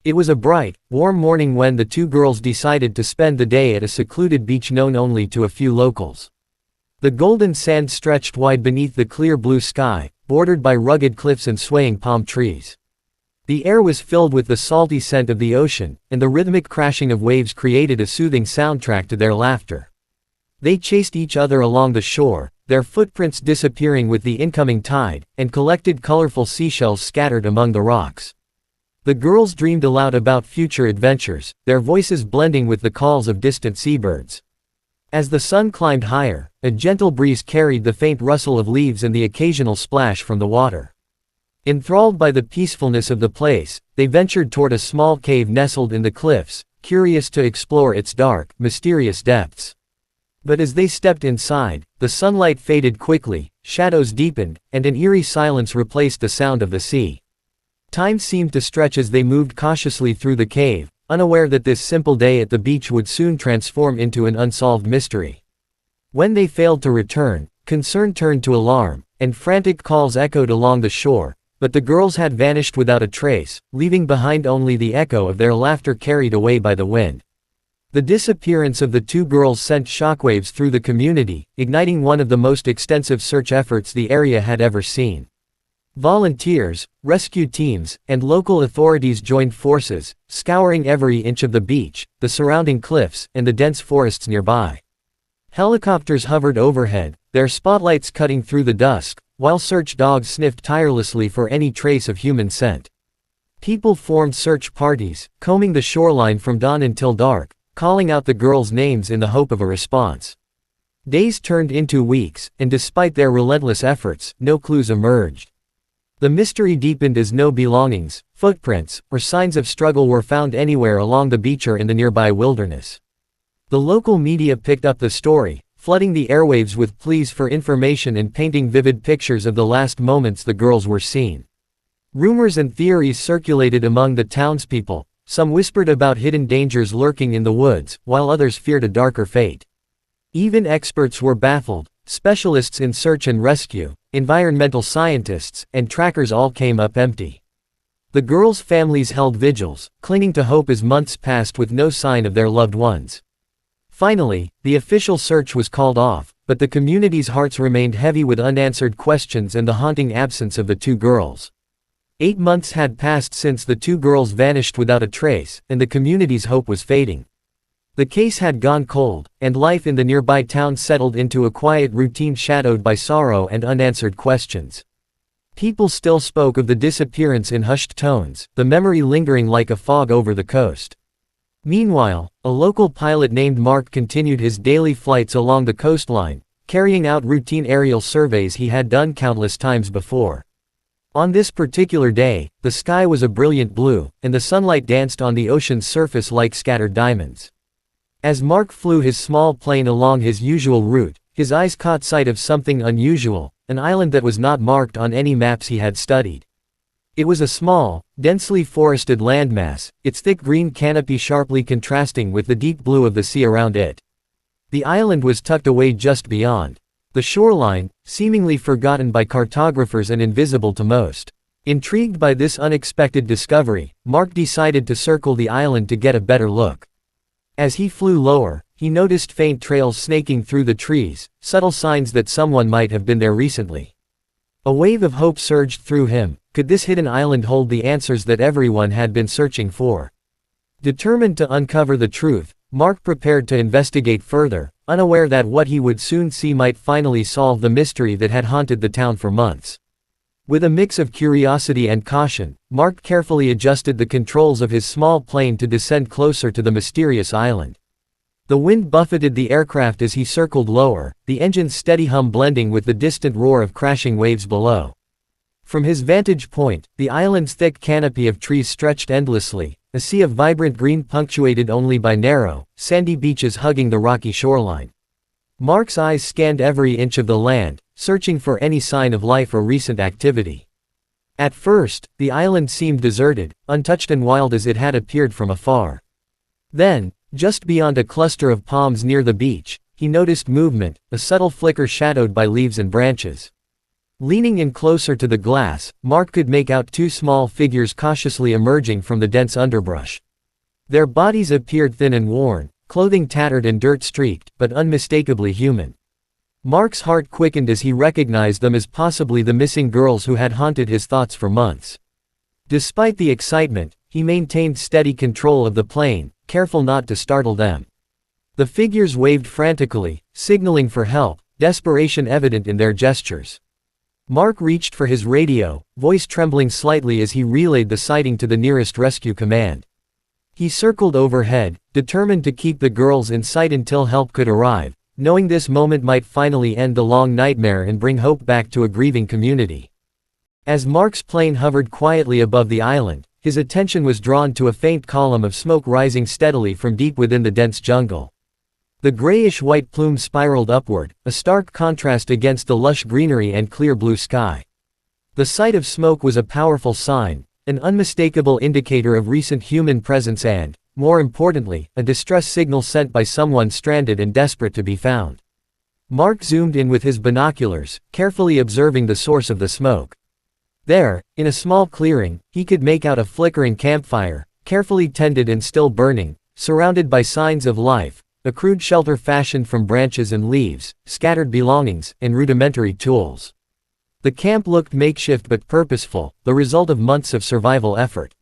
It was a bright, warm morning when the two girls decided to spend the day at a secluded beach known only to a few locals. The golden sand stretched wide beneath the clear blue sky, bordered by rugged cliffs and swaying palm trees. The air was filled with the salty scent of the ocean, and the rhythmic crashing of waves created a soothing soundtrack to their laughter. They chased each other along the shore, their footprints disappearing with the incoming tide, and collected colorful seashells scattered among the rocks. The girls dreamed aloud about future adventures, their voices blending with the calls of distant seabirds. As the sun climbed higher, a gentle breeze carried the faint rustle of leaves and the occasional splash from the water. Enthralled by the peacefulness of the place, they ventured toward a small cave nestled in the cliffs, curious to explore its dark, mysterious depths. But as they stepped inside, the sunlight faded quickly, shadows deepened, and an eerie silence replaced the sound of the sea. Time seemed to stretch as they moved cautiously through the cave, unaware that this simple day at the beach would soon transform into an unsolved mystery. When they failed to return, concern turned to alarm, and frantic calls echoed along the shore, but the girls had vanished without a trace, leaving behind only the echo of their laughter carried away by the wind. The disappearance of the two girls sent shockwaves through the community, igniting one of the most extensive search efforts the area had ever seen. Volunteers, rescue teams, and local authorities joined forces, scouring every inch of the beach, the surrounding cliffs, and the dense forests nearby. Helicopters hovered overhead, their spotlights cutting through the dusk, while search dogs sniffed tirelessly for any trace of human scent. People formed search parties, combing the shoreline from dawn until dark, calling out the girls' names in the hope of a response. Days turned into weeks, and despite their relentless efforts, no clues emerged. The mystery deepened as no belongings, footprints, or signs of struggle were found anywhere along the beach or in the nearby wilderness. The local media picked up the story, flooding the airwaves with pleas for information and painting vivid pictures of the last moments the girls were seen. Rumors and theories circulated among the townspeople, some whispered about hidden dangers lurking in the woods, while others feared a darker fate. Even experts were baffled. Specialists in search and rescue, environmental scientists, and trackers all came up empty. The girls' families held vigils, clinging to hope as months passed with no sign of their loved ones. Finally, the official search was called off, but the community's hearts remained heavy with unanswered questions and the haunting absence of the two girls. 8 months had passed since the two girls vanished without a trace, and the community's hope was fading. The case had gone cold, and life in the nearby town settled into a quiet routine shadowed by sorrow and unanswered questions. People still spoke of the disappearance in hushed tones, the memory lingering like a fog over the coast. Meanwhile, a local pilot named Mark continued his daily flights along the coastline, carrying out routine aerial surveys he had done countless times before. On this particular day, the sky was a brilliant blue, and the sunlight danced on the ocean's surface like scattered diamonds. As Mark flew his small plane along his usual route, his eyes caught sight of something unusual, an island that was not marked on any maps he had studied. It was a small, densely forested landmass, its thick green canopy sharply contrasting with the deep blue of the sea around it. The island was tucked away just beyond the shoreline, seemingly forgotten by cartographers and invisible to most. Intrigued by this unexpected discovery, Mark decided to circle the island to get a better look. As he flew lower, he noticed faint trails snaking through the trees, subtle signs that someone might have been there recently. A wave of hope surged through him. Could this hidden island hold the answers that everyone had been searching for? Determined to uncover the truth, Mark prepared to investigate further, unaware that what he would soon see might finally solve the mystery that had haunted the town for months. With a mix of curiosity and caution, Mark carefully adjusted the controls of his small plane to descend closer to the mysterious island. The wind buffeted the aircraft as he circled lower, the engine's steady hum blending with the distant roar of crashing waves below. From his vantage point, the island's thick canopy of trees stretched endlessly, a sea of vibrant green punctuated only by narrow, sandy beaches hugging the rocky shoreline. Mark's eyes scanned every inch of the land, searching for any sign of life or recent activity. At first, the island seemed deserted, untouched and wild as it had appeared from afar. Then, just beyond a cluster of palms near the beach, he noticed movement, a subtle flicker shadowed by leaves and branches. Leaning in closer to the glass, Mark could make out two small figures cautiously emerging from the dense underbrush. Their bodies appeared thin and worn, clothing tattered and dirt-streaked, but unmistakably human. Mark's heart quickened as he recognized them as possibly the missing girls who had haunted his thoughts for months. Despite the excitement, he maintained steady control of the plane, careful not to startle them. The figures waved frantically, signaling for help, desperation evident in their gestures. Mark reached for his radio, voice trembling slightly as he relayed the sighting to the nearest rescue command. He circled overhead, determined to keep the girls in sight until help could arrive, knowing this moment might finally end the long nightmare and bring hope back to a grieving community. As Mark's plane hovered quietly above the island, his attention was drawn to a faint column of smoke rising steadily from deep within the dense jungle. The grayish-white plume spiraled upward, a stark contrast against the lush greenery and clear blue sky. The sight of smoke was a powerful sign, an unmistakable indicator of recent human presence and, more importantly, a distress signal sent by someone stranded and desperate to be found. Mark zoomed in with his binoculars, carefully observing the source of the smoke. There, in a small clearing, he could make out a flickering campfire, carefully tended and still burning, surrounded by signs of life, a crude shelter fashioned from branches and leaves, scattered belongings, and rudimentary tools. The camp looked makeshift but purposeful, the result of months of survival effort.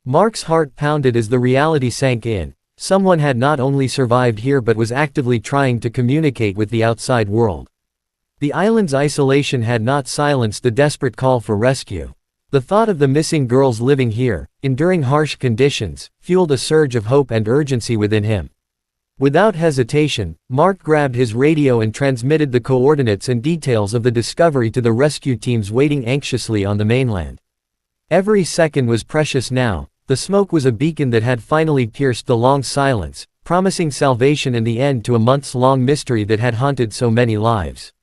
Mark's heart pounded as the reality sank in. Someone had not only survived here but was actively trying to communicate with the outside world. The island's isolation had not silenced the desperate call for rescue. The thought of the missing girls living here, enduring harsh conditions, fueled a surge of hope and urgency within him. Without hesitation, Mark grabbed his radio and transmitted the coordinates and details of the discovery to the rescue teams waiting anxiously on the mainland. Every second was precious now. The smoke was a beacon that had finally pierced the long silence, promising salvation and the end to a months-long mystery that had haunted so many lives.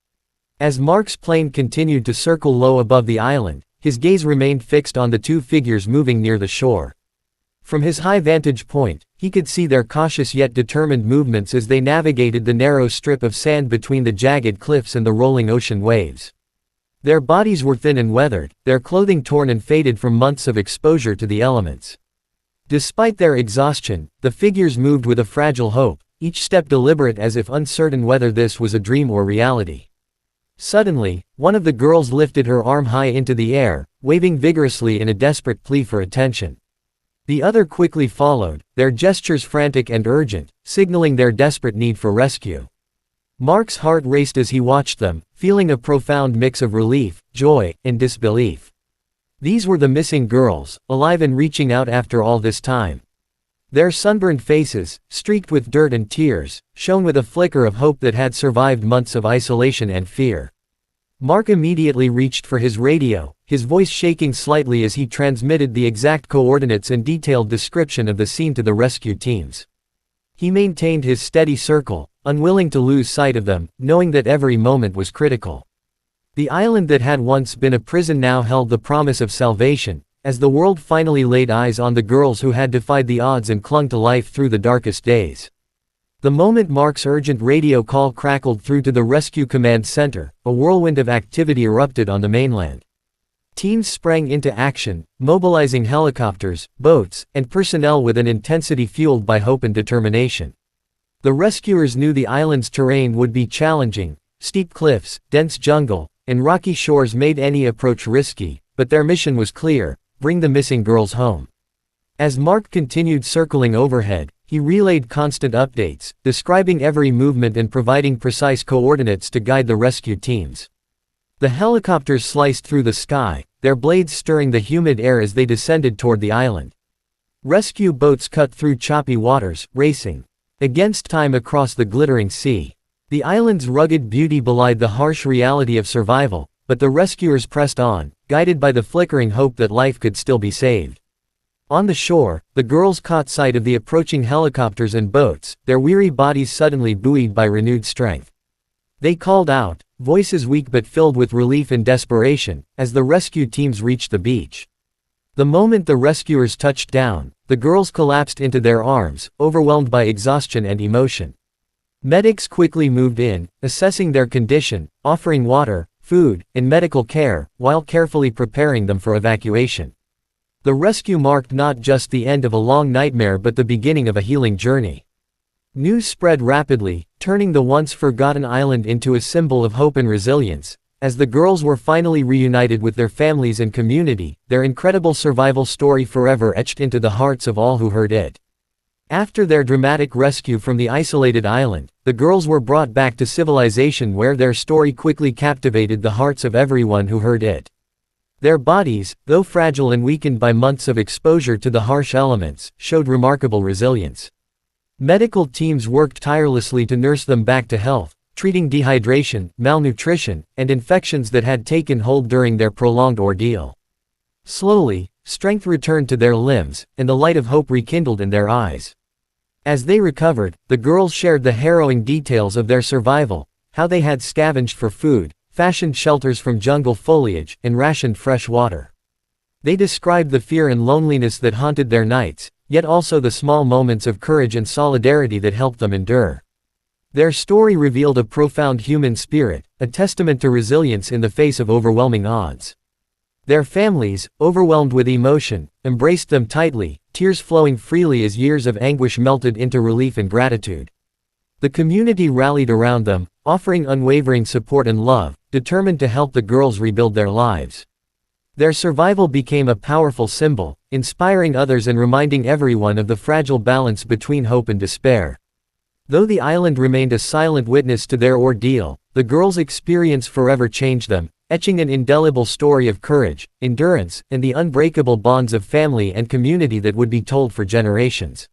As Mark's plane continued to circle low above the island, his gaze remained fixed on the two figures moving near the shore. From his high vantage point, he could see their cautious yet determined movements as they navigated the narrow strip of sand between the jagged cliffs and the rolling ocean waves. Their bodies were thin and weathered, their clothing torn and faded from months of exposure to the elements. Despite their exhaustion, the figures moved with a fragile hope, each step deliberate as if uncertain whether this was a dream or reality. Suddenly, one of the girls lifted her arm high into the air, waving vigorously in a desperate plea for attention. The other quickly followed, their gestures frantic and urgent, signaling their desperate need for rescue. Mark's heart raced as he watched them, feeling a profound mix of relief, joy, and disbelief. These were the missing girls, alive and reaching out after all this time. Their sunburned faces, streaked with dirt and tears, shone with a flicker of hope that had survived months of isolation and fear. Mark immediately reached for his radio, his voice shaking slightly as he transmitted the exact coordinates and detailed description of the scene to the rescue teams. He maintained his steady circle, unwilling to lose sight of them, knowing that every moment was critical. The island that had once been a prison now held the promise of salvation, as the world finally laid eyes on the girls who had defied the odds and clung to life through the darkest days. The moment Mark's urgent radio call crackled through to the rescue command center, a whirlwind of activity erupted on the mainland. Teams sprang into action, mobilizing helicopters, boats, and personnel with an intensity fueled by hope and determination. The rescuers knew the island's terrain would be challenging. Steep cliffs, dense jungle, and rocky shores made any approach risky, but their mission was clear: bring the missing girls home. As Mark continued circling overhead, he relayed constant updates, describing every movement and providing precise coordinates to guide the rescue teams. The helicopters sliced through the sky, their blades stirring the humid air as they descended toward the island. Rescue boats cut through choppy waters, racing against time across the glittering sea. The island's rugged beauty belied the harsh reality of survival, but the rescuers pressed on, guided by the flickering hope that life could still be saved. On the shore, the girls caught sight of the approaching helicopters and boats, their weary bodies suddenly buoyed by renewed strength. They called out, voices weak but filled with relief and desperation, as the rescue teams reached the beach. The moment the rescuers touched down, the girls collapsed into their arms, overwhelmed by exhaustion and emotion. Medics quickly moved in, assessing their condition, offering water, food, and medical care, while carefully preparing them for evacuation. The rescue marked not just the end of a long nightmare but the beginning of a healing journey. News spread rapidly, turning the once forgotten island into a symbol of hope and resilience. As the girls were finally reunited with their families and community, their incredible survival story forever etched into the hearts of all who heard it. After their dramatic rescue from the isolated island, the girls were brought back to civilization where their story quickly captivated the hearts of everyone who heard it. Their bodies, though fragile and weakened by months of exposure to the harsh elements, showed remarkable resilience. Medical teams worked tirelessly to nurse them back to health, treating dehydration, malnutrition, and infections that had taken hold during their prolonged ordeal. Slowly, strength returned to their limbs, and the light of hope rekindled in their eyes. As they recovered, the girls shared the harrowing details of their survival, how they had scavenged for food, fashioned shelters from jungle foliage, and rationed fresh water. They described the fear and loneliness that haunted their nights, yet also the small moments of courage and solidarity that helped them endure. Their story revealed a profound human spirit, a testament to resilience in the face of overwhelming odds. Their families, overwhelmed with emotion, embraced them tightly, tears flowing freely as years of anguish melted into relief and gratitude. The community rallied around them, offering unwavering support and love, determined to help the girls rebuild their lives. Their survival became a powerful symbol, inspiring others and reminding everyone of the fragile balance between hope and despair. Though the island remained a silent witness to their ordeal, the girls' experience forever changed them, etching an indelible story of courage, endurance, and the unbreakable bonds of family and community that would be told for generations.